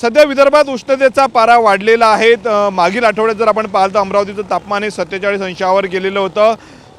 सध्या विदर्भात उष्णतेचा पारा वाढलेला आहे। मागील आठवड्यात जर आपण पाहिलं तर अमरावतीचं तापमान हे 47 अंशावर गेलेलं होतं।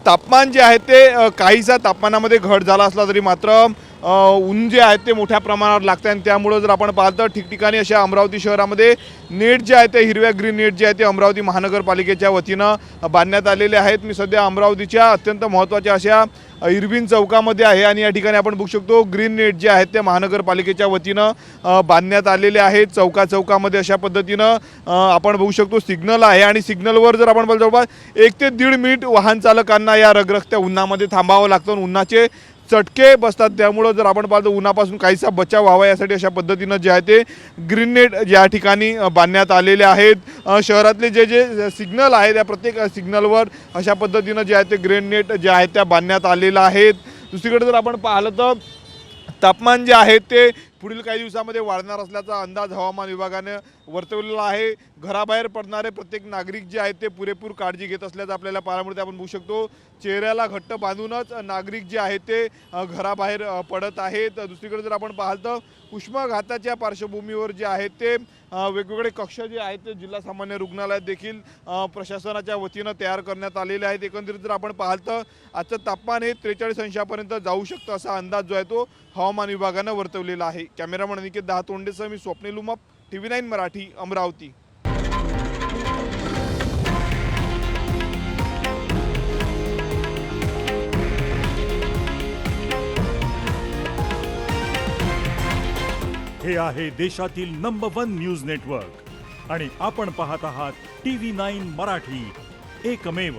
तापमान जे आहे ते काहीसा तापमानामध्ये घट झाला असला तरी मात्र ऊन जे आहे ते मोठ्या प्रमाणावर लागतं आणि त्यामुळे जर आपण पाहिलं तर ठिकठिकाणी अशा अमरावती शहरामध्ये नेट जे आहे ते हिरव्या ग्रीन नेट जे आहे ते अमरावती महानगरपालिकेच्या वतीनं बांधण्यात आलेले आहेत। मी सध्या अमरावतीच्या अत्यंत महत्त्वाच्या अशा इरविन चौकामध्ये आहे आणि या ठिकाणी आपण बघू शकतो ग्रीन नेट जे आहेत ते महानगरपालिकेच्या वतीनं बांधण्यात आलेले आहेत। चौकामध्ये अशा पद्धतीनं आपण बघू शकतो सिग्नल आहे आणि सिग्नलवर जर आपण बोलतो 1 ते 1.5 मिनिट वाहन चालकांना या रखरखत्या उन्हामध्ये थांबावं लागतं। उन्हाचे चटके बसतात, त्यामुळे जर आपण पाहतो उन्हापासून काहीसा बचाव व्हावा यासाठी अशा पद्धतीनं जे आहे ते ग्रीन नेट या ठिकाणी बांधण्यात आलेले आहेत। शहरातले जे सिग्नल आहेत त्या प्रत्येक सिग्नलवर अशा पद्धतीनं जे आहे ते ग्रीन नेट जे आहे त्या बांधण्यात आलेलं आहेत। दुसरीकडे जर आपण पाहिलं तर तापमान जे आहे ते पुढील काही दिवसांमध्ये वाढणार असल्याचा अंदाज हवामान विभागाने वर्तवलेला आहे। घराबाहेर पडणारे प्रत्येक नागरिक जे आहेत ते पुरेपूर काळजी घेत असल्याचं आपल्याला पाहायला मिळते। आपण बघू शकतो चेहऱ्याला घट्ट बांधूनच नागरिक जे आहेत ते घराबाहेर पडत आहेत। दुसरीकडे जर आपण पाहिलं तर उष्माघाताच्या पार्श्वभूमीवर जे आहेत ते वेगवेगळे कक्ष जे आहेत ते जिल्हा सामान्य रुग्णालयात देखील प्रशासनाच्या वतीनं तयार करण्यात आलेले आहेत। एकंदरीत जर आपण पाहिलं तर आजचं तापमान हे 43 अंशापर्यंत जाऊ शकतं असा अंदाज जो आहे तो हवामान विभागानं वर्तवलेला आहे। कॅमेरामन अनिकेत दहातोंडेसह मी स्वप्नील उमाप, TV9 मराठी, अमरावती। हे आहे देशातील नंबर 1 न्यूज नेटवर्क आणि आपण पाहत आहात TV9 मराठी, एकमेव।